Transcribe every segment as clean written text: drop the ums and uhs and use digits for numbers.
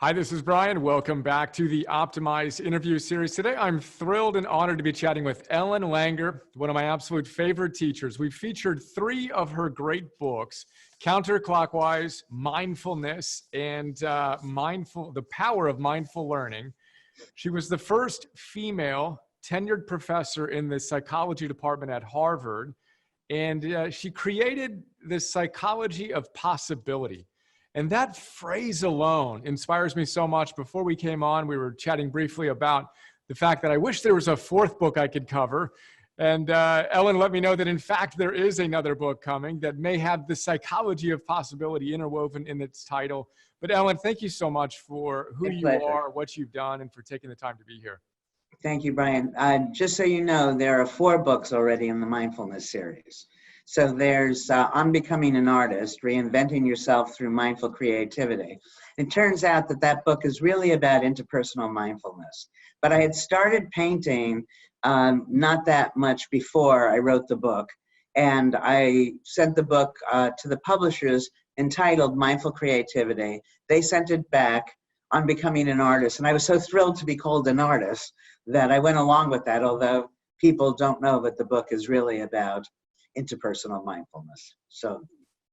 Hi, this is Brian. Welcome back to the Optimized interview series. Today, I'm thrilled and honored to be chatting with Ellen Langer, one of my absolute favorite teachers. We've featured 3 of her great books, Counterclockwise, Mindfulness, and The Power of Mindful Learning. She was the first female tenured professor in the psychology department at Harvard, and she created the psychology of possibility. And that phrase alone inspires me so much. Before we came on, we were chatting briefly about the fact that I wish there was a 4th book I could cover. And Ellen let me know that, in fact, there is another book coming that may have the psychology of possibility interwoven in its title. But Ellen, thank you so much for who you are, what you've done, and for taking the time to be here. Thank you, Brian. Just so you know, there are 4 books already in the Mindfulness series. So there's On Becoming an Artist, Reinventing Yourself Through Mindful Creativity. It turns out that that book is really about interpersonal mindfulness. But I had started painting not that much before I wrote the book. And I sent the book to the publishers entitled Mindful Creativity. They sent it back on becoming an artist. And I was so thrilled to be called an artist that I went along with that, although people don't know that the book is really about interpersonal mindfulness. So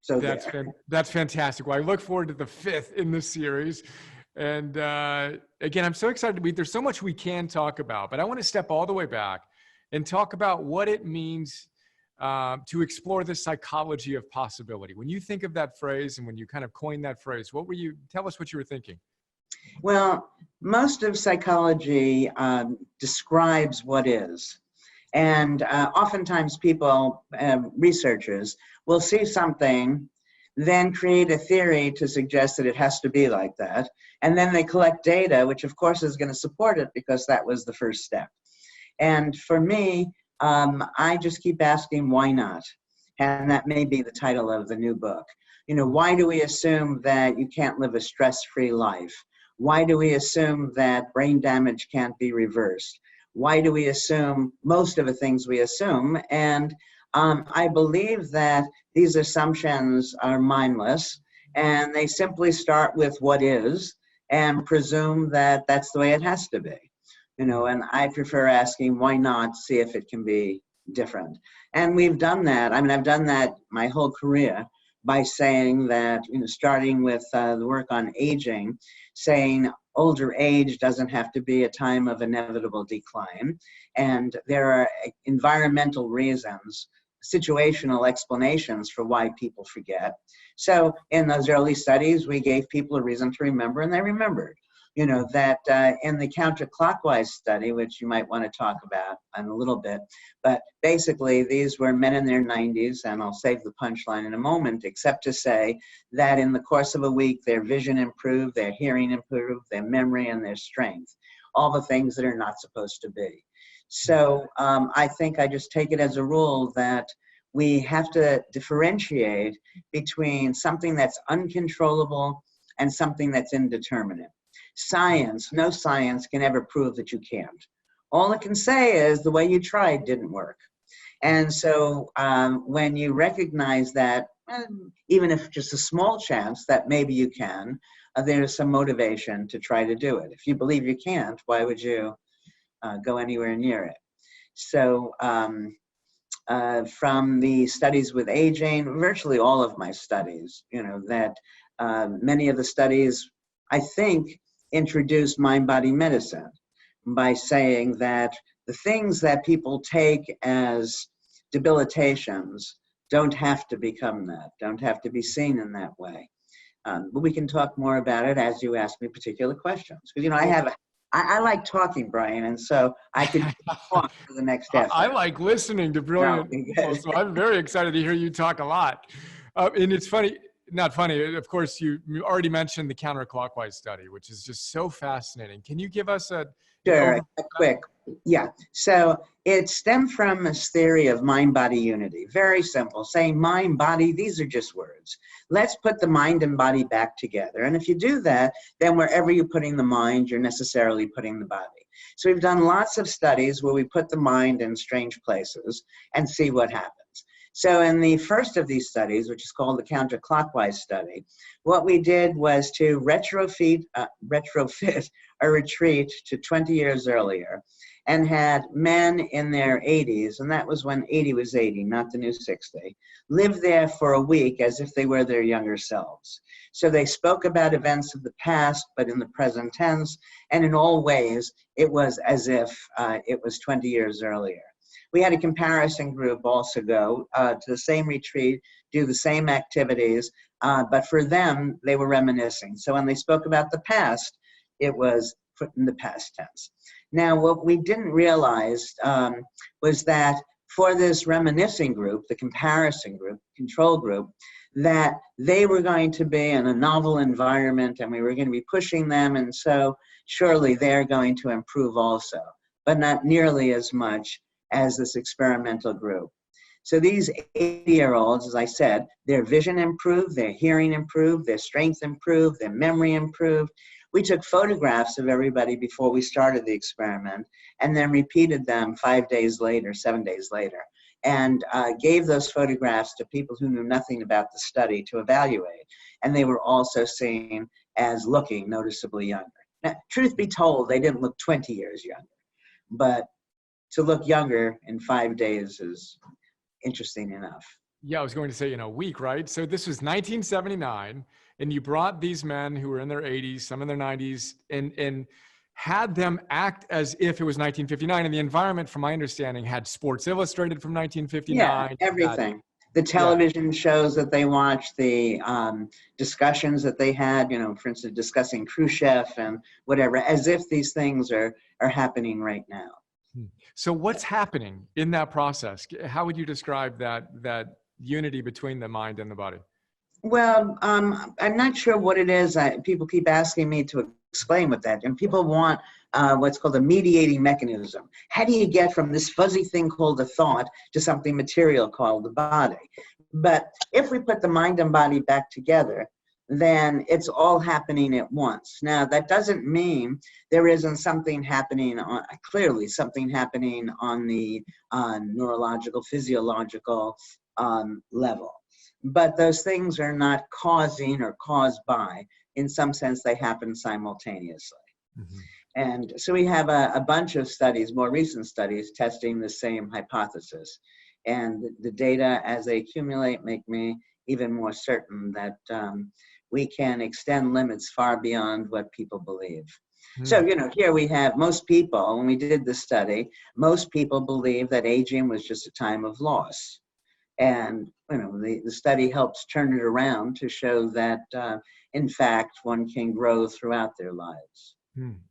that's fantastic. Well, I look forward to the 5th in this series. And again, I'm so excited to be, there's so much we can talk about, but I want to step all the way back and talk about what it means to explore the psychology of possibility. When you think of that phrase and when you kind of coined that phrase, tell us what you were thinking. Well, most of psychology describes what is. And oftentimes people, researchers, will see something, then create a theory to suggest that it has to be like that. And then they collect data, which of course is going to support it because that was the first step. And for me, I just keep asking, why not? And that may be the title of the new book. You know, why do we assume that you can't live a stress-free life? Why do we assume that brain damage can't be reversed? Why do we assume most of the things we assume? And I believe that these assumptions are mindless, and they simply start with what is and presume that that's the way it has to be. You know, and I prefer asking, why not, see if it can be different. And we've done that. I mean, I've done that my whole career by saying that, you know, starting with the work on aging, saying older age doesn't have to be a time of inevitable decline. And there are environmental reasons, situational explanations for why people forget. So in those early studies, we gave people a reason to remember, and they remembered. You know, that in the Counterclockwise Study, which you might want to talk about in a little bit, but basically these were men in their 90s, and I'll save the punchline in a moment, except to say that in the course of a week, their vision improved, their hearing improved, their memory and their strength, all the things that are not supposed to be. So I think I just take it as a rule that we have to differentiate between something that's uncontrollable and something that's indeterminate. Science, no science can ever prove that you can't. All it can say is the way you tried didn't work. And so when you recognize that, even if just a small chance that maybe you can, there's some motivation to try to do it. If you believe you can't, why would you go anywhere near it? So from the studies with aging, virtually all of my studies, you know, that many of the studies, I think, introduced mind-body medicine by saying that the things that people take as debilitations don't have to become that, don't have to be seen in that way. But we can talk more about it as you ask me particular questions. Because, you know, I like talking, Brian, and so I could talk for the next half hour. I like listening to brilliant people, so I'm very excited to hear you talk a lot. And it's funny, not funny, of course, you already mentioned the Counterclockwise Study, which is just so fascinating. Can you give us Sure, quick. Yeah, so it stemmed from this theory of mind-body unity. Very simple, saying mind, body, these are just words. Let's put the mind and body back together. And if you do that, then wherever you're putting the mind, you're necessarily putting the body. So we've done lots of studies where we put the mind in strange places and see what happens. So in the first of these studies, which is called the Counterclockwise Study, what we did was to retrofit a retreat to 20 years earlier, and had men in their 80s, and that was when 80 was 80, not the new 60, live there for a week as if they were their younger selves. So they spoke about events of the past, but in the present tense, and in all ways, it was as if it was 20 years earlier. We had a comparison group also go to the same retreat, do the same activities, but for them, they were reminiscing. So when they spoke about the past, it was put in the past tense. Now, what we didn't realize was that for this reminiscing group, the comparison group, control group, that they were going to be in a novel environment and we were going to be pushing them, and so surely they're going to improve also, but not nearly as much as this experimental group. So these 80-year-olds, as I said, their vision improved, their hearing improved, their strength improved, their memory improved. We took photographs of everybody before we started the experiment and then repeated them 5 days later, 7 days later, and gave those photographs to people who knew nothing about the study to evaluate. And they were also seen as looking noticeably younger. Now, truth be told, they didn't look 20 years younger, but to look younger in 5 days is interesting enough. Yeah, I was going to say in a week, right? So this was 1979, and you brought these men who were in their 80s, some in their 90s, and had them act as if it was 1959. And the environment, from my understanding, had Sports Illustrated from 1959. Yeah, everything. The television shows that they watched, the discussions that they had, for instance, discussing Khrushchev and whatever, as if these things are happening right now. So what's happening in that process? How would you describe that unity between the mind and the body? Well, I'm not sure what it is. People keep asking me to explain what that, and people want what's called a mediating mechanism. How do you get from this fuzzy thing called a thought to something material called the body? But if we put the mind and body back together, then it's all happening at once. Now, that doesn't mean there isn't something happening clearly something happening on the neurological, physiological level. But those things are not causing or caused by. In some sense, they happen simultaneously. Mm-hmm. And so we have a bunch of studies, more recent studies, testing the same hypothesis. And the data, as they accumulate, make me even more certain that we can extend limits far beyond what people believe. So, here we have most people, when we did the study, most people believe that aging was just a time of loss. And, the study helps turn it around to show that, in fact, one can grow throughout their lives.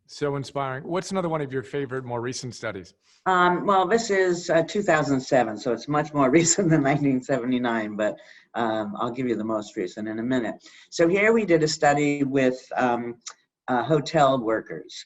So inspiring. What's another one of your favorite, more recent studies? Well, this is 2007, so it's much more recent than 1979, but I'll give you the most recent in a minute. So here we did a study with hotel workers,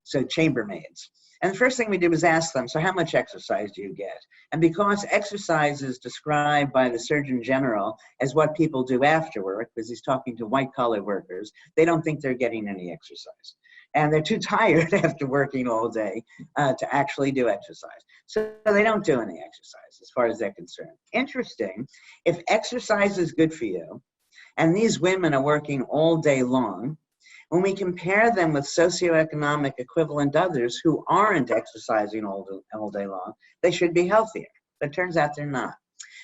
so chambermaids. And the first thing we did was ask them, so how much exercise do you get? And because exercise is described by the Surgeon General as what people do after work, because he's talking to white-collar workers, they don't think they're getting any exercise. And they're too tired after working all day to actually do exercise. So they don't do any exercise as far as they're concerned. Interesting, if exercise is good for you, and these women are working all day long, when we compare them with socioeconomic equivalent others who aren't exercising all day long, they should be healthier. But it turns out they're not.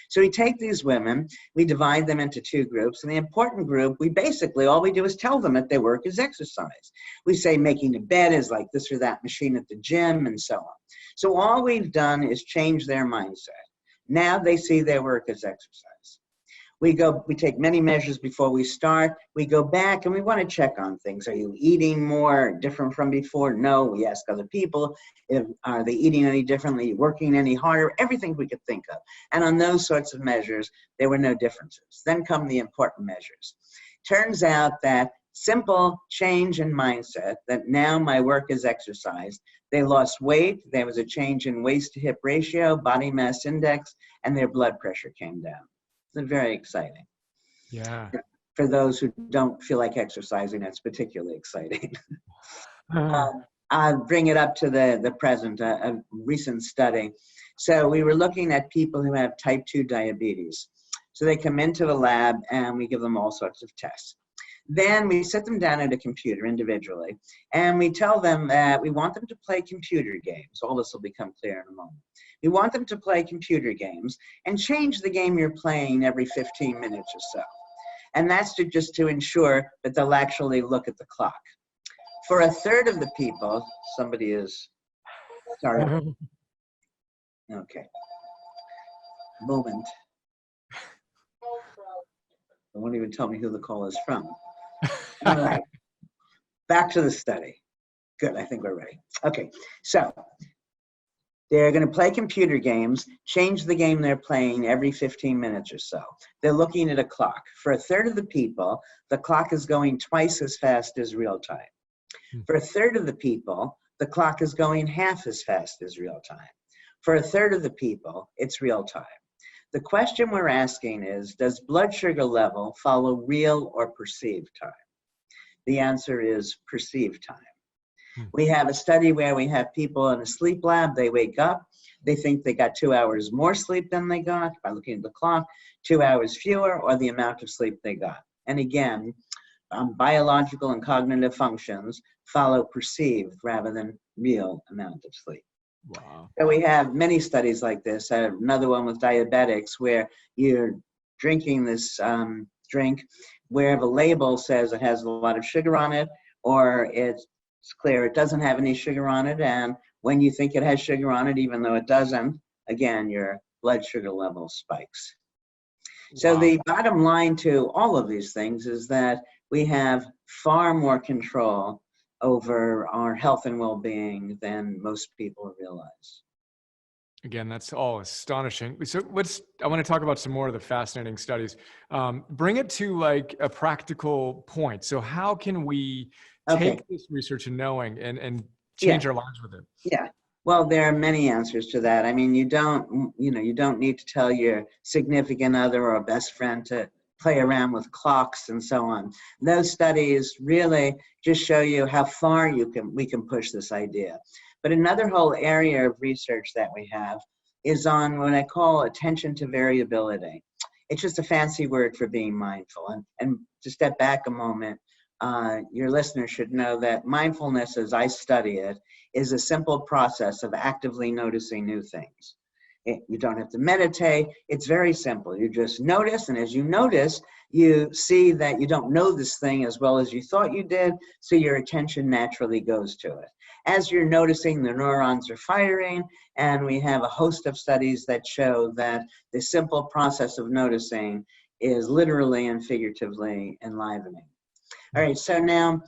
So we take these women, we divide them into two groups. And the important group, all we do is tell them that their work is exercise. We say making a bed is like this or that machine at the gym and so on. So all we've done is change their mindset. Now they see their work as exercise. We take many measures before we start. We go back and we want to check on things. Are you eating more, different from before? No. We ask other people, are they eating any differently, working any harder? Everything we could think of. And on those sorts of measures, there were no differences. Then come the important measures. Turns out that simple change in mindset, that now my work is exercise. They lost weight. There was a change in waist to hip ratio, body mass index, and their blood pressure came down. It's very exciting. Yeah. For those who don't feel like exercising, that's particularly exciting. I'll bring it up to the present, a recent study. So we were looking at people who have type 2 diabetes. So they come into the lab and we give them all sorts of tests. Then we sit them down at a computer individually, and we tell them that we want them to play computer games. All this will become clear in a moment. We want them to play computer games and change the game you're playing every 15 minutes or so. And that's just to ensure that they'll actually look at the clock. For a third of the people, somebody is, sorry. Okay. Moment. They won't even tell me who the call is from. All right. Back to the study. Good, I think we're ready. Okay, so they're going to play computer games, change the game they're playing every 15 minutes or so. They're looking at a clock. For a third of the people, the clock is going twice as fast as real time. For a third of the people, the clock is going half as fast as real time. For a third of the people, it's real time. The question we're asking is, does blood sugar level follow real or perceived time? The answer is perceived time. We have a study where we have people in a sleep lab. They wake up. They think they got 2 hours more sleep than they got by looking at the clock, 2 hours fewer, or the amount of sleep they got. And again, biological and cognitive functions follow perceived rather than real amount of sleep. Wow. So we have many studies like this. Another one with diabetics where you're drinking this drink where the label says it has a lot of sugar on it, or it's clear it doesn't have any sugar on it, and when you think it has sugar on it, even though it doesn't, again, your blood sugar level spikes. So the bottom line to all of these things is that we have far more control over our health and well-being than most people realize. Again, that's all astonishing. So I want to talk about some more of the fascinating studies. Bring it to like a practical point. So how can we take this research and knowing and change our lives with it? Yeah. Well, there are many answers to that. I mean, you don't need to tell your significant other or best friend to play around with clocks and so on. Those studies really just show you how far we can push this idea. But another whole area of research that we have is on what I call attention to variability. It's just a fancy word for being mindful. And to step back a moment, your listeners should know that mindfulness, as I study it, is a simple process of actively noticing new things. You don't have to meditate. It's very simple. You just notice, and as you notice, you see that you don't know this thing as well as you thought you did, so your attention naturally goes to it. As you're noticing, the neurons are firing, and we have a host of studies that show that the simple process of noticing is literally and figuratively enlivening. All right, so now,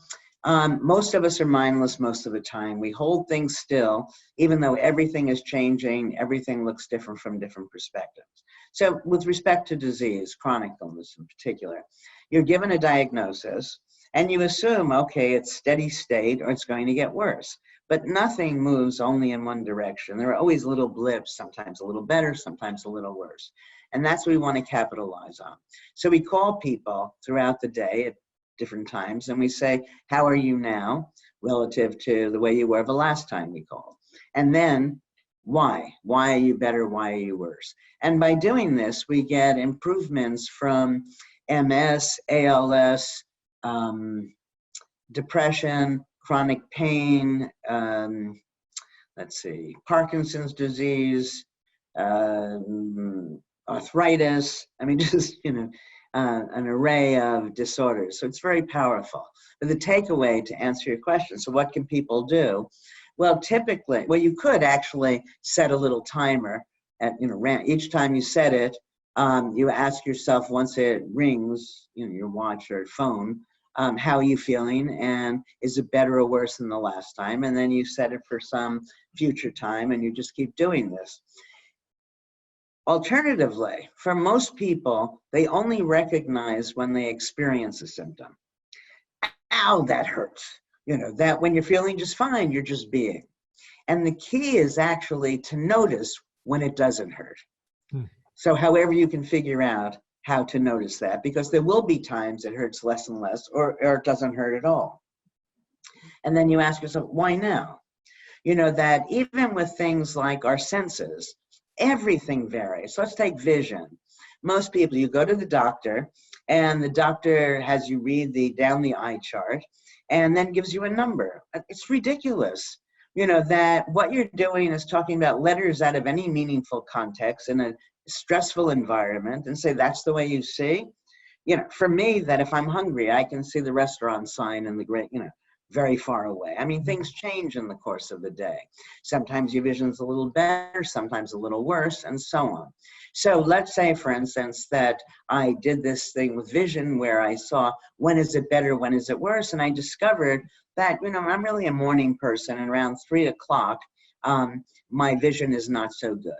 most of us are mindless most of the time. We hold things still, even though everything is changing, everything looks different from different perspectives. So with respect to disease, chronic illness in particular, you're given a diagnosis and you assume, okay, it's steady state or it's going to get worse. But nothing moves only in one direction. There are always little blips, sometimes a little better, sometimes a little worse. And that's what we want to capitalize on. So we call people throughout the day at different times, and we say, how are you now relative to the way you were the last time we called? And then, why? Why are you better? Why are you worse? And by doing this, we get improvements from MS, ALS, depression, chronic pain, Parkinson's disease, arthritis. I mean, just, an array of disorders. So it's very powerful. But the takeaway to answer your question, so what can people do? Well, typically, you could actually set a little timer at, each time you set it, you ask yourself once it rings, your watch or phone, how are you feeling, and is it better or worse than the last time? And then you set it for some future time, and you just keep doing this. Alternatively, for most people, they only recognize when they experience a symptom. Ow, that hurts. That when you're feeling just fine, you're just being. And the key is actually to notice when it doesn't hurt. So however you can figure out how to notice that, because there will be times it hurts less and less, or it doesn't hurt at all. And then you ask yourself, why now? That even with things like our senses, Everything varies. Let's take vision. Most people, you go to the doctor, and the doctor has you read down the eye chart and then gives you a number. It's ridiculous. You know, that what you're doing is talking about letters out of any meaningful context in a stressful environment and say that's the way you see. You know, for me, that if I'm hungry, I can see the restaurant sign and the great, you know, very far away. I mean, things change in the course of the day. Sometimes your vision's a little better, sometimes a little worse, and so on. So let's say, for instance, that I did this thing with vision where I saw when is it better, when is it worse, and I discovered that, you know, I'm really a morning person, and around 3 o'clock, my vision is not so good.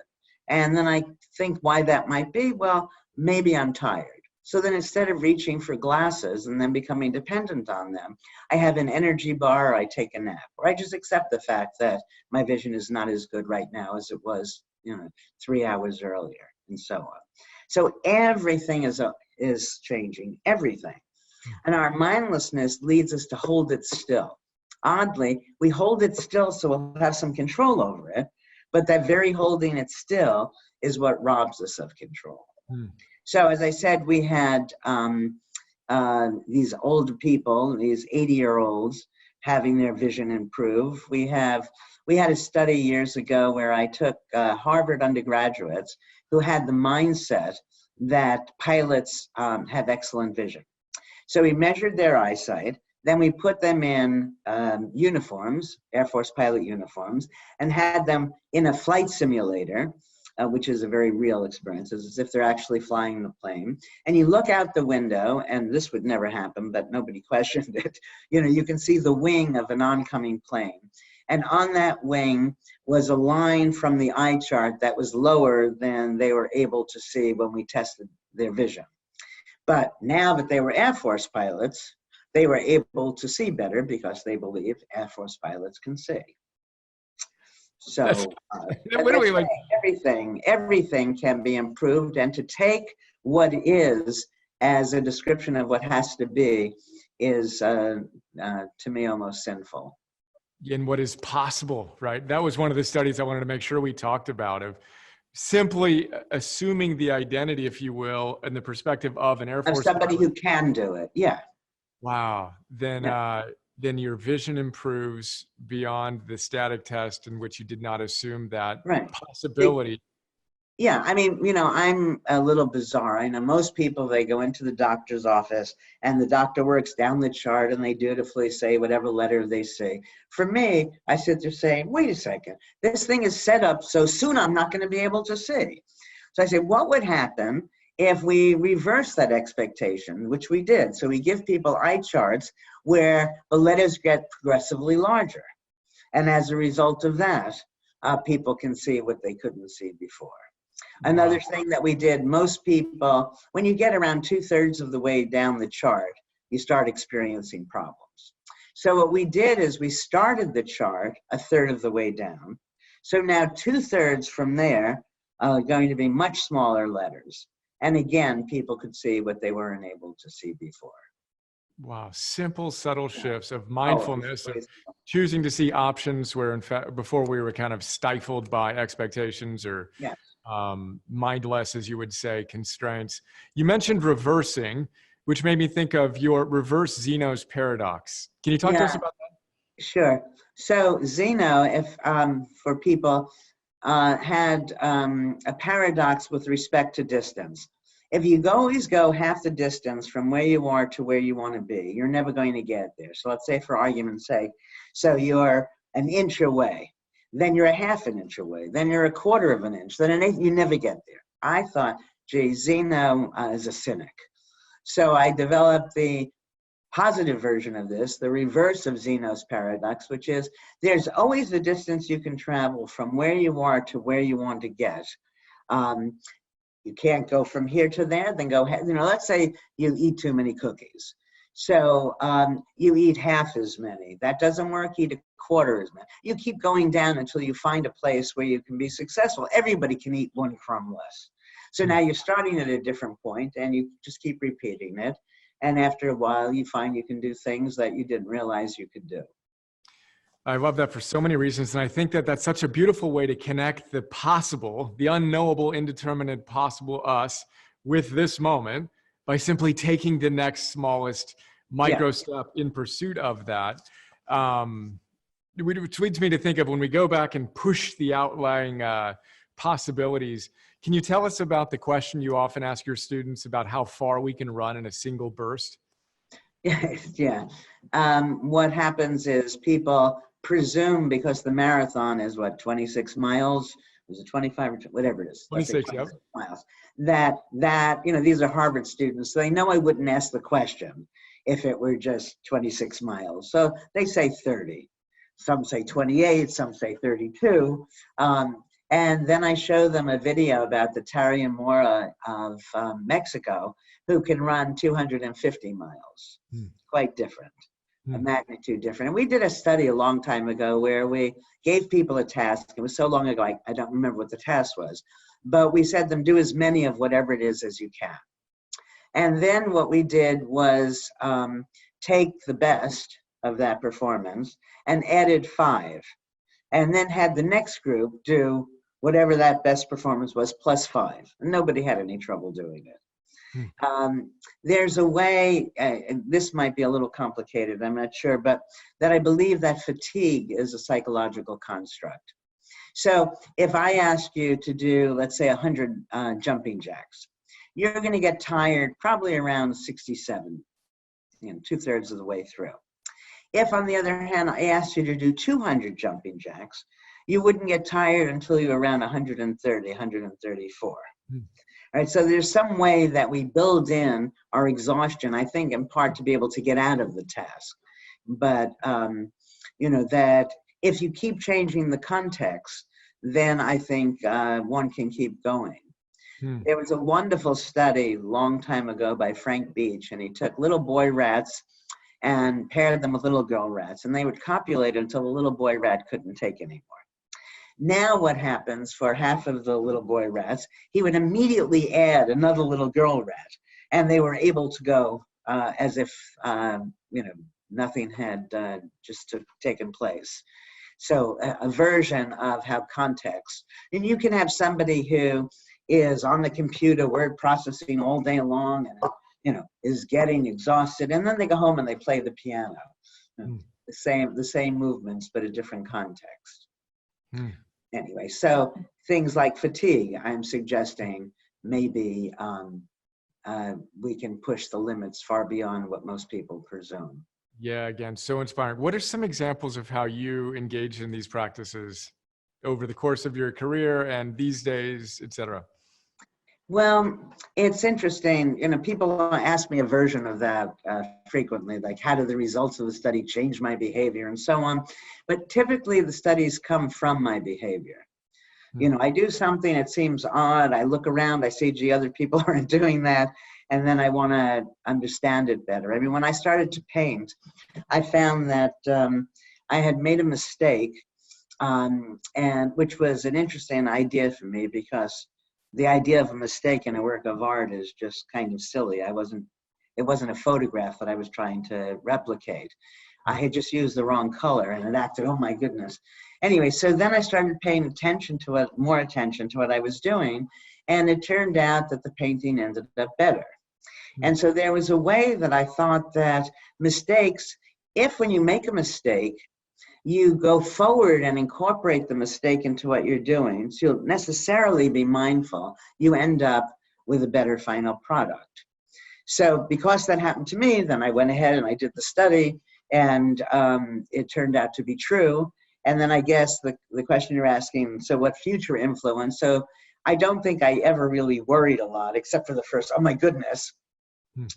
And then I think why that might be. Well, maybe I'm tired. So then instead of reaching for glasses and then becoming dependent on them, I have an energy bar, or I take a nap, or I just accept the fact that my vision is not as good right now as it was, you know, 3 hours earlier, and so on. So everything is changing, everything. And our mindlessness leads us to hold it still. Oddly, we hold it still so we'll have some control over it, but that very holding it still is what robs us of control. So as I said, we had these older people, these 80-year-olds, having their vision improve. We had a study years ago where I took Harvard undergraduates who had the mindset that pilots have excellent vision. So we measured their eyesight, then we put them in uniforms, Air Force pilot uniforms, and had them in a flight simulator, which is a very real experience. It's as if they're actually flying the plane. And you look out the window, and this would never happen, but nobody questioned it. You know, you can see the wing of an oncoming plane. And on that wing was a line from the eye chart that was lower than they were able to see when we tested their vision. But now that they were Air Force pilots, they were able to see better because they believed Air Force pilots can see. So everything can be improved, and to take what is as a description of what has to be is, to me, almost sinful. And what is possible, right? That was one of the studies I wanted to make sure we talked about, of simply assuming the identity, if you will, in the perspective of an Air Force of somebody pilot. who can do it. Yeah. Wow. Then your vision improves beyond the static test in which you did not assume that possibility. Yeah, I mean, you know, I'm a little bizarre. I know most people, they go into the doctor's office and the doctor works down the chart and they dutifully say whatever letter they say. For me, I sit there saying, wait a second, this thing is set up so soon I'm not going to be able to see. So I say, what would happen if we reverse that expectation, which we did? So we give people eye charts where the letters get progressively larger. And as a result of that, people can see what they couldn't see before. Another thing that we did, most people, when you get around 2/3 of the way down the chart, you start experiencing problems. So what we did is we started the chart 1/3 of the way down. So now 2/3 from there are going to be much smaller letters. And again, people could see what they weren't able to see before. Wow. Simple, subtle shifts of mindfulness, of choosing to see options where, in fact, before we were kind of stifled by expectations or mindless, as you would say, constraints. You mentioned reversing, which made me think of your reverse Zeno's paradox. Can you talk to us about that? Sure. So Zeno, if for people, had a paradox with respect to distance. If you always go half the distance from where you are to where you want to be, you're never going to get there. So let's say, for argument's sake, so you're an inch away, then you're a half an inch away, then you're a quarter of an inch, then an eighth, you never get there. I thought, gee, Zeno is a cynic. So I developed the positive version of this, the reverse of Zeno's paradox, which is there's always the distance you can travel from where you are to where you want to get. You can't go from here to there, then go, you know, let's say you eat too many cookies. So you eat half as many. That doesn't work, eat a quarter as many. You keep going down until you find a place where you can be successful. Everybody can eat 1 crumb less. So now you're starting at a different point and you just keep repeating it. And after a while, you find you can do things that you didn't realize you could do. I love that for so many reasons. And I think that that's such a beautiful way to connect the possible, the unknowable, indeterminate possible us with this moment by simply taking the next smallest micro step in pursuit of that. Which leads me to think of when we go back and push the outlying possibilities. Can you tell us about the question you often ask your students about how far we can run in a single burst? Yeah. What happens is people presume, because the marathon is what, 26 miles? Was it 25 or whatever it is? 26, 26 miles. That, you know, these are Harvard students, so they know I wouldn't ask the question if it were just 26 miles. So they say 30. Some say 28, some say 32. And then I show them a video about the Tarahumara of Mexico, who can run 250 miles. Quite different, a magnitude different. And we did a study a long time ago where we gave people a task. It was so long ago, I don't remember what the task was. But we said them, do as many of whatever it is as you can. And then what we did was take the best of that performance and added 5. And then had the next group do whatever that best performance was plus 5. And nobody had any trouble doing it. There's a way, and this might be a little complicated, I'm not sure, but that I believe that fatigue is a psychological construct. So if I ask you to do, let's say, 100 jumping jacks, you're going to get tired probably around 67, 2/3 of the way through. If, on the other hand, I asked you to do 200 jumping jacks, you wouldn't get tired until you were around 130, 134. All right, so there's some way that we build in our exhaustion, I think, in part to be able to get out of the task. But, you know, that if you keep changing the context, then I think one can keep going. There was a wonderful study a long time ago by Frank Beach, and he took little boy rats and paired them with little girl rats, and they would copulate until the little boy rat couldn't take anymore. Now what happens for half of the little boy rats, he would immediately add another little girl rat, and they were able to go as if, you know, nothing had just taken place. So a version of how context, and you can have somebody who is on the computer word processing all day long and, you know, is getting exhausted, and then they go home and they play the piano. The same movements, but a different context. Anyway, so things like fatigue, I'm suggesting maybe we can push the limits far beyond what most people presume. Yeah, again, so inspiring. What are some examples of how you engage in these practices over the course of your career and these days, et cetera? Well, it's interesting. You know, people ask me a version of that frequently, like how do the results of the study change my behavior and so on. But typically the studies come from my behavior. You know, I do something, it seems odd. I look around, I see, gee, other people aren't doing that. And then I want to understand it better. I mean, when I started to paint, I found that I had made a mistake, and which was an interesting idea for me, because the idea of a mistake in a work of art is just kind of silly. It wasn't a photograph that I was trying to replicate. I had just used the wrong color and it acted, oh my goodness. Anyway, so then I started paying more attention to what I was doing, and it turned out that the painting ended up better. And so there was a way that I thought that mistakes, if when you make a mistake, you go forward and incorporate the mistake into what you're doing, so you'll necessarily be mindful, you end up with a better final product. So because that happened to me, then I went ahead and I did the study, and it turned out to be true. And then I guess the question you're asking, so what future influence? So I don't think I ever really worried a lot, except for the first, oh my goodness,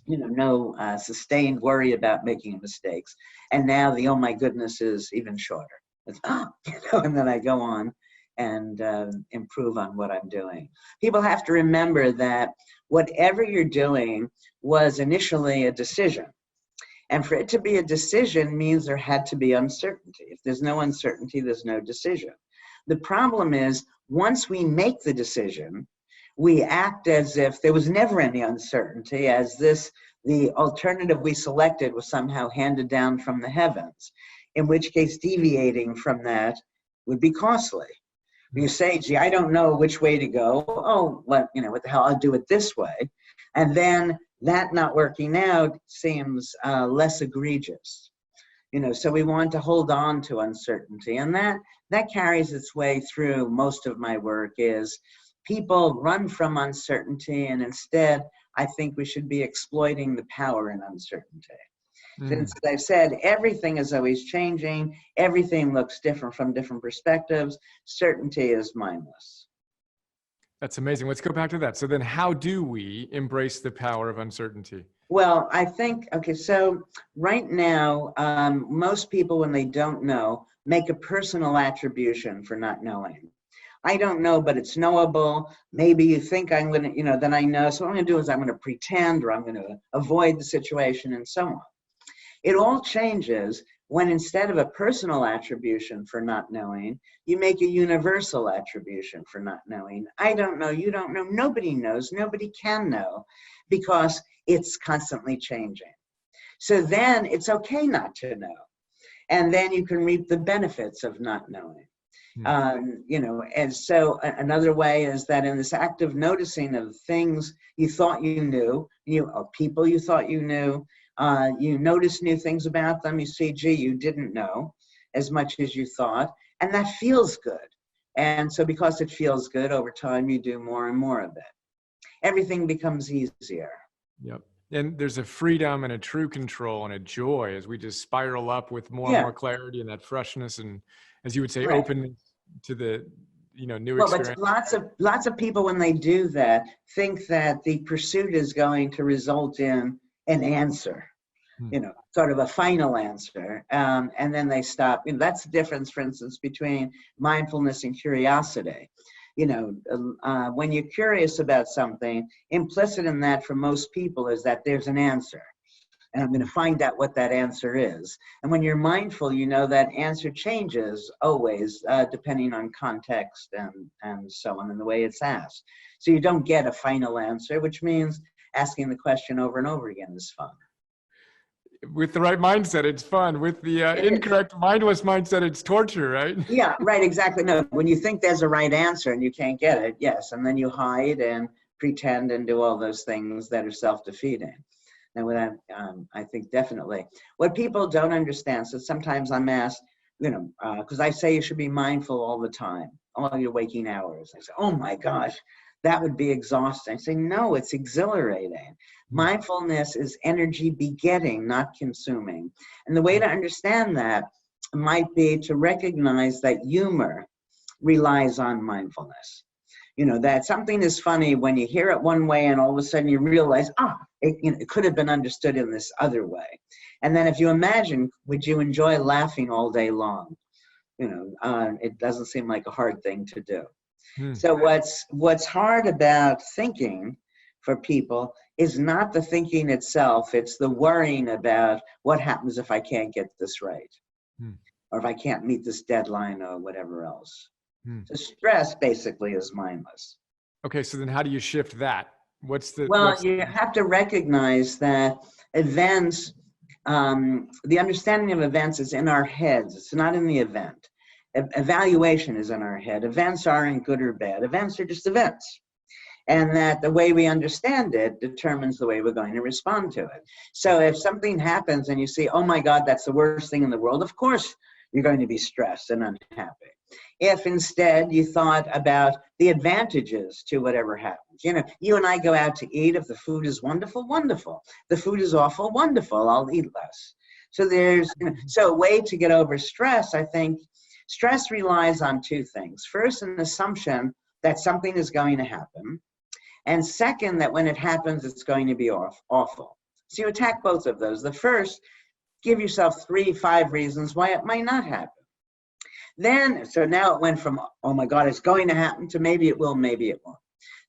you know, no sustained worry about making mistakes. And now the oh my goodness is even shorter. It's, you know, and then I go on and improve on what I'm doing. People have to remember that whatever you're doing was initially a decision. And for it to be a decision means there had to be uncertainty. If there's no uncertainty, there's no decision. The problem is, once we make the decision, we act as if there was never any uncertainty, as the alternative we selected was somehow handed down from the heavens. in which case deviating from that would be costly. You say, gee, I don't know which way to go. Oh, what the hell, I'll do it this way. And then that not working out seems less egregious. So we want to hold on to uncertainty. And that carries its way through most of my work is people run from uncertainty, and instead, I think we should be exploiting the power in uncertainty. Since, as I've said, everything is always changing, everything looks different from different perspectives, certainty is mindless. That's amazing. Let's go back to that. So then how do we embrace the power of uncertainty? Well, I think, okay, so right now, most people, when they don't know, make a personal attribution for not knowing. I don't know, but it's knowable. Maybe you think I'm going to, then I know. So what I'm going to do is I'm going to pretend, or I'm going to avoid the situation, and so on. It all changes when, instead of a personal attribution for not knowing, you make a universal attribution for not knowing. I don't know, you don't know, nobody knows, nobody can know, because it's constantly changing. So then it's okay not to know. And then you can reap the benefits of not knowing. And so another way is that in this active noticing of things you thought you knew, or people you thought you knew, you notice new things about them. You see, gee, you didn't know as much as you thought, and that feels good. And so because it feels good, over time you do more and more of it. Everything becomes easier. Yep. And there's a freedom and a true control and a joy as we just spiral up with more and more clarity and that freshness and, as you would say, openness to the new experience. But lots of people, when they do that, think that the pursuit is going to result in an answer, sort of a final answer, and then they stop. That's the difference, for instance, between mindfulness and curiosity. When you're curious about something, implicit in that for most people is that there's an answer, and I'm going to find out what that answer is. And when you're mindful, that answer changes always, depending on context and so on, and the way it's asked. So you don't get a final answer, which means asking the question over and over again is fun. With the right mindset, it's fun. With the incorrect, mindless mindset, it's torture, right? Yeah, right, exactly. No, when you think there's a right answer and you can't get it, yes, and then you hide and pretend and do all those things that are self-defeating. And with that, I think definitely. What people don't understand, so sometimes I'm asked, because I say you should be mindful all the time, all your waking hours. I say, oh my gosh, that would be exhausting. I say, no, it's exhilarating. Mindfulness is energy begetting, not consuming. And the way to understand that might be to recognize that humor relies on mindfulness. That something is funny when you hear it one way and all of a sudden you realize, it could have been understood in this other way. And then if you imagine, would you enjoy laughing all day long? It doesn't seem like a hard thing to do. So what's hard about thinking for people is not the thinking itself, it's the worrying about what happens if I can't get this right, or if I can't meet this deadline or whatever else. So stress basically is mindless. Okay, so then how do you shift that? You have to recognize that events, the understanding of events is in our heads, it's not in the event. Evaluation is in our head. Events aren't good or bad. Events are just events. And that the way we understand it determines the way we're going to respond to it. So if something happens and you see, oh my God, that's the worst thing in the world, of course you're going to be stressed and unhappy. If instead you thought about the advantages to whatever happens, you and I go out to eat. If the food is wonderful, wonderful. The food is awful, wonderful. I'll eat less. So there's, so a way to get over stress, I think, stress relies on two things. First, an assumption that something is going to happen. And second, that when it happens, it's going to be awful. So you attack both of those. The first, give yourself 3-5 reasons why it might not happen. Then, so now it went from, oh my God, it's going to happen, to maybe it will, maybe it won't.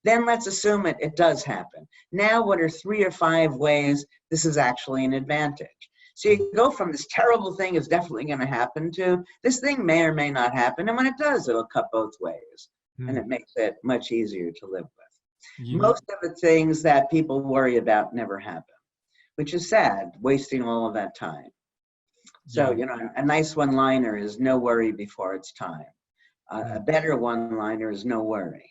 Then let's assume it does happen. Now what are 3 or 5 ways this is actually an advantage? So you go from this terrible thing is definitely going to happen to this thing may or may not happen. And when it does, it'll cut both ways. And it makes it much easier to live with. Most of the things that people worry about never happen, which is sad, wasting all of that time. So, Yeah. you know, a nice one-liner is no worry before it's time. A better one-liner is no worry.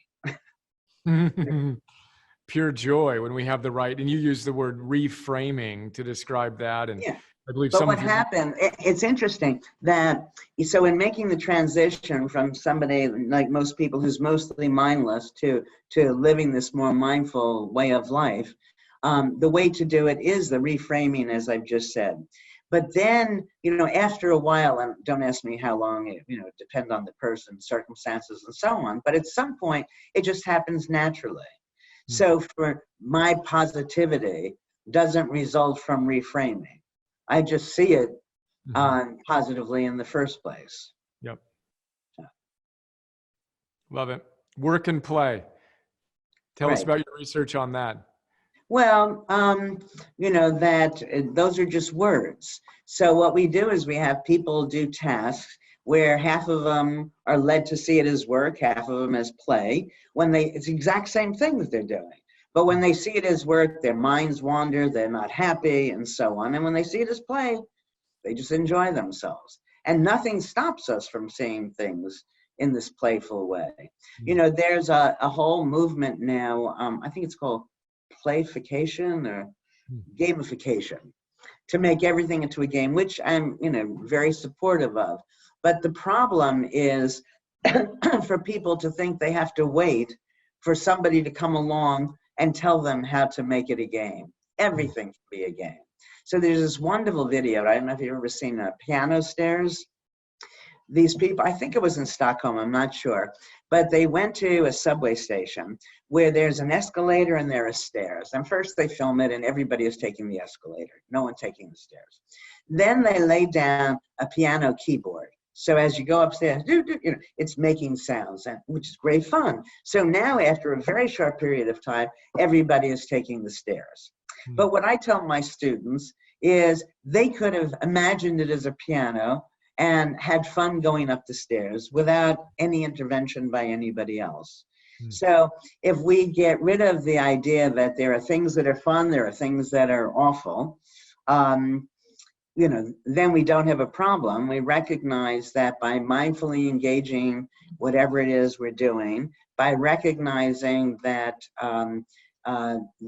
Pure joy when we have the right, and you use the word reframing to describe that. And Yeah. I believe But some what of your, happened, it's interesting that, so in making the transition from somebody like most people who's mostly mindless to living this more mindful way of life, the way to do it is the reframing, as I've just said. But then, you know, after a while, and don't ask me how long, it, you know, depend on the person, circumstances, and so on, but at some point, it just happens naturally. So for my positivity doesn't result from reframing. I just see it positively in the first place. Yep. Love it. Work and play. Tell us Right. about your research on that. Well, you know, that those are just words. So what we do is we have people do tasks where half of them are led to see it as work, half of them as play. It's the exact same thing that they're doing. But when they see it as work, their minds wander, they're not happy, and so on. And when they see it as play, they just enjoy themselves. And nothing stops us from seeing things in this playful way. You know, there's a whole movement now, I think it's called playfication or gamification, to make everything into a game, which I'm, you know, very supportive of. But the problem is for people to think they have to wait for somebody to come along and tell them how to make it a game. Everything can be a game. So there's this wonderful video. I don't know if you've ever seen piano stairs. These people, I think it was in Stockholm, I'm not sure, but they went to a subway station where there's an escalator and there are stairs. And first they film it and everybody is taking the escalator, no one taking the stairs. Then they lay down a piano keyboard. So as you go upstairs, you know, it's making sounds, which is great fun. So now after a very short period of time, everybody is taking the stairs. But what I tell my students is they could have imagined it as a piano and had fun going up the stairs without any intervention by anybody else. So if we get rid of the idea that there are things that are fun, there are things that are awful, you know, then we don't have a problem. We recognize that by mindfully engaging whatever it is we're doing, by recognizing that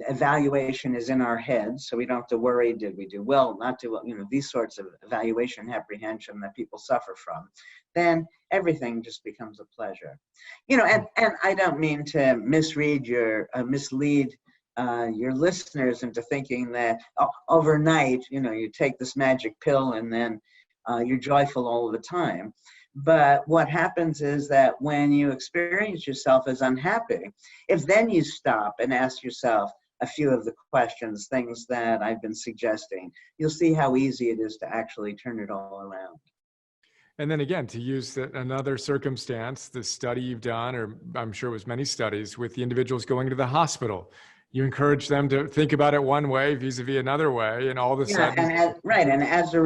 evaluation is in our heads, so we don't have to worry, did we do well, not do well, you know, these sorts of evaluation apprehension that people suffer from, then everything just becomes a pleasure. You know, and I don't mean to mislead your listeners into thinking that overnight, you know, you take this magic pill and then you're joyful all the time. But what happens is that when you experience yourself as unhappy, if then you stop and ask yourself a few of the questions, things that I've been suggesting, you'll see how easy it is to actually turn it all around. And then again, to use another circumstance, the study you've done, or I'm sure it was many studies with the individuals going to the hospital, you encourage them to think about it one way vis-a-vis another way, and all of a sudden, and as a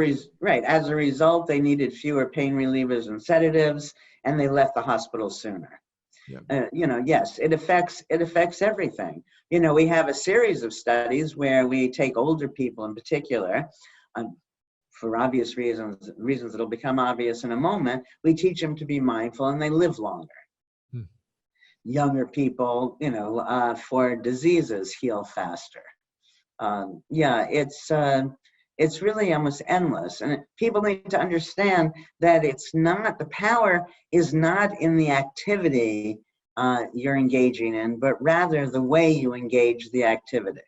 result, they needed fewer pain relievers and sedatives, and they left the hospital sooner. yeah. You know, yes, it affects everything. You know, we have a series of studies where we take older people in particular, for obvious reasons that'll become obvious in a moment. We teach them to be mindful, and they live longer. Younger people, you know, for diseases heal faster. Yeah, it's really almost endless. And people need to understand that it's not, the power is not in the activity you're engaging in, but rather the way you engage the activity.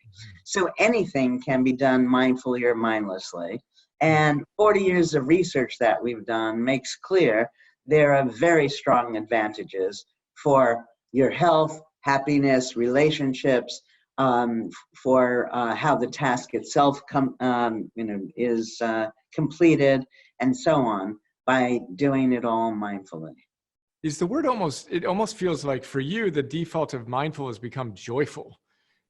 So anything can be done mindfully or mindlessly. And 40 years of research that we've done makes clear there are very strong advantages for your health, happiness, relationships, for how the task itself is completed, and so on, by doing it all mindfully. Is the word it almost feels like for you, the default of mindful has become joyful,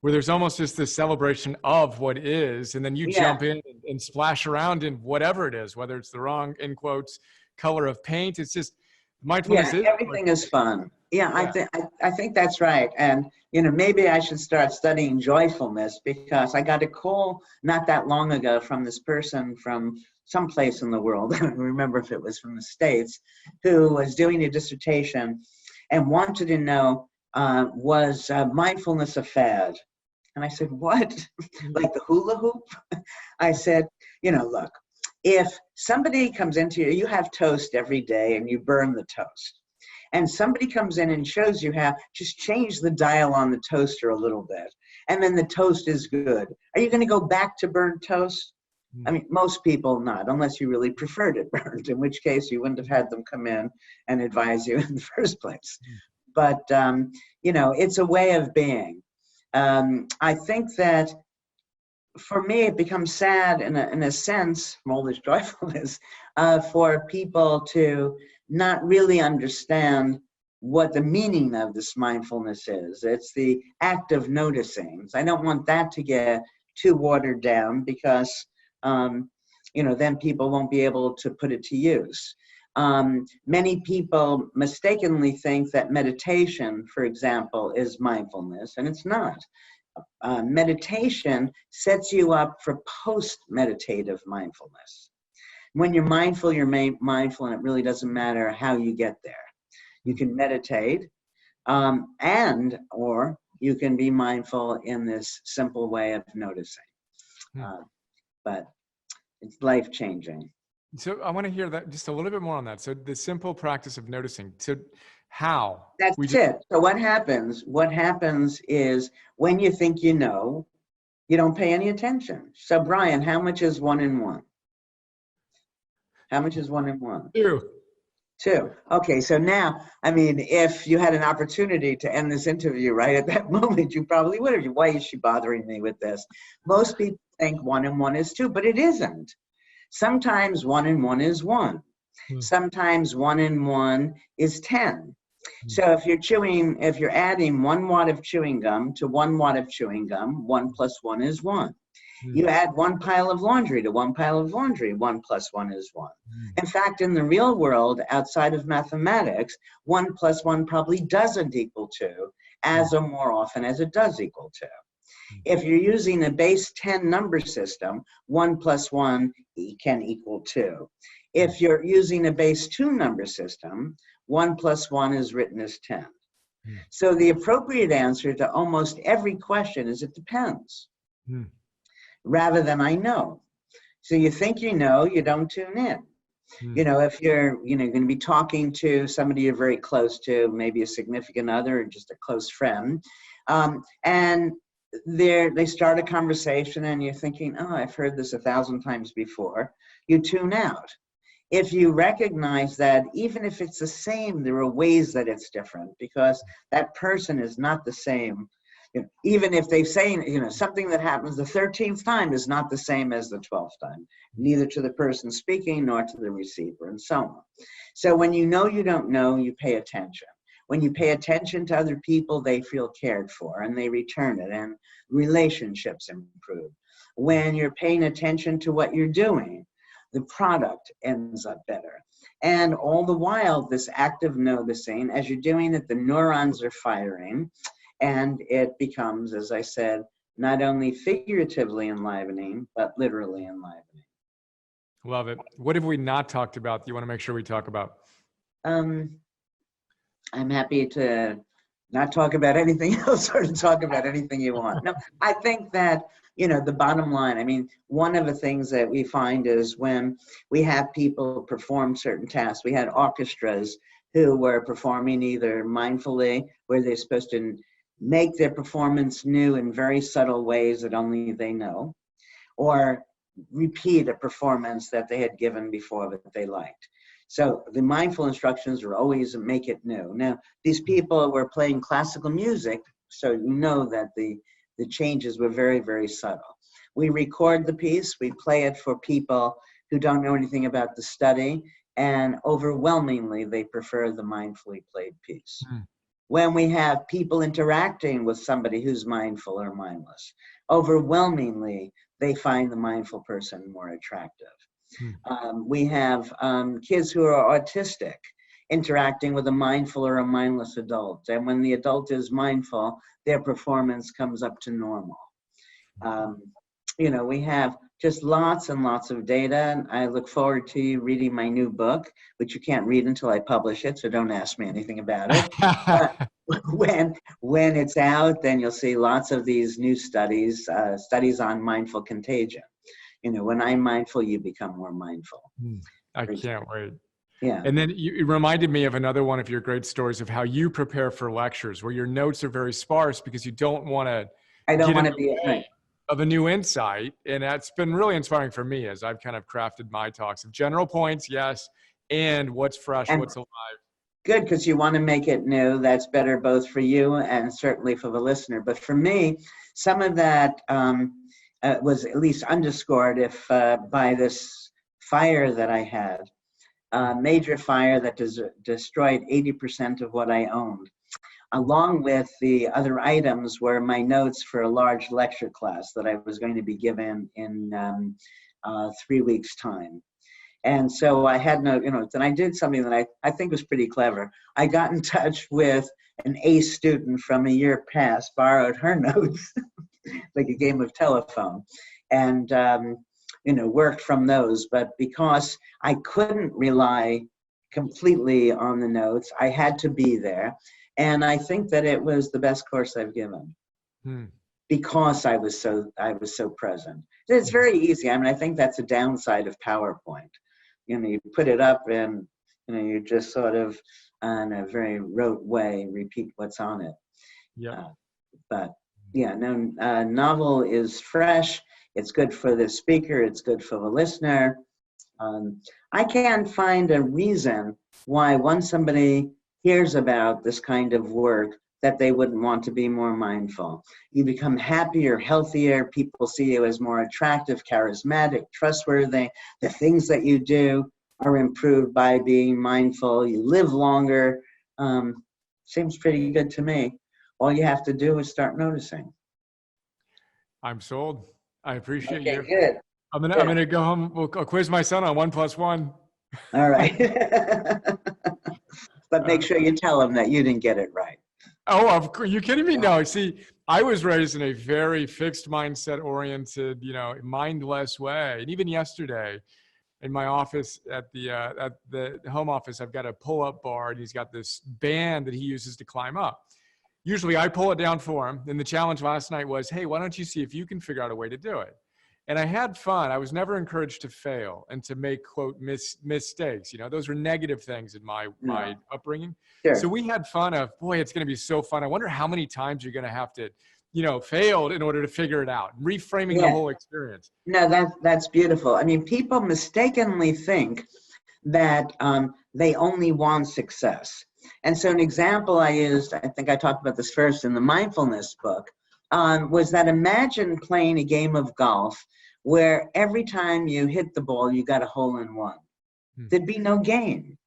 where there's almost just this celebration of what is, and then you jump in and splash around in whatever it is, whether it's the wrong, in quotes, color of paint. It's just mindfulness is everything is fun. Yeah, I think that's right. And maybe I should start studying joyfulness, because I got a call not that long ago from this person from someplace in the world. I don't remember if it was from the States, who was doing a dissertation and wanted to know, was mindfulness a fad? And I said, what? Like the hula hoop? I said, look, if somebody comes into you have toast every day and you burn the toast. And somebody comes in and shows you how, just change the dial on the toaster a little bit, and then the toast is good. Are you going to go back to burnt toast? I mean, most people not, unless you really preferred it burnt, in which case you wouldn't have had them come in and advise you in the first place. But, it's a way of being. I think that for me, it becomes sad in a sense, from all this joyfulness, for people to not really understand what the meaning of this mindfulness is. It's the act of noticing. So I don't want that to get too watered down, because, then people won't be able to put it to use. Many people mistakenly think that meditation, for example, is mindfulness, and it's not. Meditation sets you up for post-meditative mindfulness. When you're mindful, mindful, and it really doesn't matter how you get there. You can meditate, or you can be mindful in this simple way of noticing. But it's life-changing. So I want to hear that just a little bit more on that. So the simple practice of noticing. So how? That's it. So what happens is, when you think you know, you don't pay any attention. So Brian, how much is 1 and 1? How much is 1 and 1? 2. 2. Okay, so now, I mean, if you had an opportunity to end this interview right at that moment, you probably would have. Why is she bothering me with this? Most people think 1 and 1 is 2, but it isn't. Sometimes 1 and 1 is 1. Sometimes 1 and 1 is 10. So if you're adding 1 watt of chewing gum to 1 watt of chewing gum, 1 plus 1 is 1. You add 1 pile of laundry to 1 pile of laundry, 1 plus 1 is 1. In fact, in the real world, outside of mathematics, 1 plus 1 probably doesn't equal 2, as or more often as it does equal 2. If you're using a base 10 number system, 1 plus 1 can equal 2. If you're using a base 2 number system, 1 plus 1 is written as 10. So the appropriate answer to almost every question is it depends, rather than I know. So you think you know, you don't tune in. If you're going to be talking to somebody you're very close to, maybe a significant other or just a close friend, and they start a conversation and you're thinking, oh, I've heard this 1,000 times before, you tune out. If you recognize that even if it's the same, there are ways that it's different, because that person is not the same. Even if they say, something that happens the 13th time is not the same as the 12th time, neither to the person speaking nor to the receiver, and so on. So when you know you don't know, you pay attention. When you pay attention to other people, they feel cared for and they return it, and relationships improve. When you're paying attention to what you're doing, the product ends up better. And all the while, this active noticing, as you're doing it, the neurons are firing, and it becomes, as I said, not only figuratively enlivening, but literally enlivening. Love it. What have we not talked about that you want to make sure we talk about? I'm happy to not talk about anything else or to talk about anything you want. No, I think that, the bottom line, I mean, one of the things that we find is when we have people perform certain tasks, we had orchestras who were performing either mindfully, where they're supposed to make their performance new in very subtle ways that only they know, or repeat a performance that they had given before that they liked. So the mindful instructions are always make it new. Now, these people were playing classical music, so you know that the changes were very, very subtle. We record the piece, we play it for people who don't know anything about the study, and overwhelmingly, they prefer the mindfully played piece. When we have people interacting with somebody who's mindful or mindless, overwhelmingly, they find the mindful person more attractive. We have kids who are autistic, interacting with a mindful or a mindless adult. And when the adult is mindful, their performance comes up to normal. We have just lots and lots of data. And I look forward to you reading my new book, which you can't read until I publish it, so don't ask me anything about it. But when it's out, then you'll see lots of these new studies on mindful contagion. When I'm mindful, you become more mindful. I can't wait. Yeah. And then it reminded me of another one of your great stories of how you prepare for lectures, where your notes are very sparse because you don't want to. I don't want to be right. Of a new insight. And that's been really inspiring for me as I've kind of crafted my talks of general points, yes, and what's fresh, what's alive. Good, because you want to make it new. That's better both for you and certainly for the listener. But for me, some of that was at least underscored by this fire that I had, a major fire that destroyed 80% of what I owned. Along with the other items were my notes for a large lecture class that I was going to be given in 3 weeks' time. And so I had no notes, and I did something that I think was pretty clever. I got in touch with an A student from a year past, borrowed her notes, like a game of telephone, and worked from those. But because I couldn't rely completely on the notes, I had to be there. And I think that it was the best course I've given because I was so present. It's very easy. I mean, I think that's a downside of PowerPoint. You put it up and you just sort of in a very rote way repeat what's on it. Yeah. Novel is fresh. It's good for the speaker. It's good for the listener. I can't find a reason why once somebody hears about this kind of work that they wouldn't want to be more mindful. You become happier, healthier. People see you as more attractive, charismatic, trustworthy. The things that you do are improved by being mindful. You live longer. Seems pretty good to me. All you have to do is start noticing. I'm sold. I appreciate you. Okay, good. I'm gonna go home. I'll quiz my son on 1 + 1. All right. But make sure you tell him that you didn't get it right. Oh, of course. You kidding me? No, see, I was raised in a very fixed mindset oriented, mindless way. And even yesterday in my office at the home office, I've got a pull-up bar and he's got this band that he uses to climb up. Usually I pull it down for him. And the challenge last night was, hey, why don't you see if you can figure out a way to do it? And I had fun. I was never encouraged to fail and to make, quote, mistakes. Those were negative things in my upbringing. Sure. So we had fun of, boy, it's going to be so fun. I wonder how many times you're going to have to, fail in order to figure it out. Reframing the whole experience. No, that's beautiful. I mean, people mistakenly think that they only want success. And so an example I used, I think I talked about this first in the mindfulness book, was that imagine playing a game of golf where every time you hit the ball, you got a hole in one. There'd be no gain.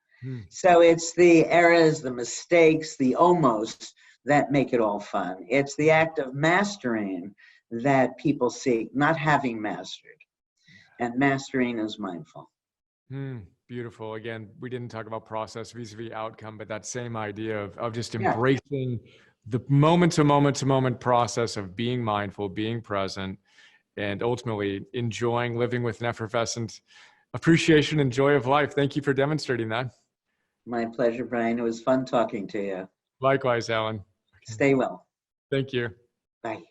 So it's the errors, the mistakes, the almost that make it all fun. It's the act of mastering that people seek, not having mastered. And mastering is mindful. Beautiful. Again, we didn't talk about process vis-a-vis outcome, but that same idea of just embracing the moment to moment process of being mindful, being present, and ultimately enjoying living with an effervescent appreciation and joy of life. Thank you for demonstrating that. My pleasure, Brian. It was fun talking to you. Likewise, Alan. Stay well. Thank you. Bye.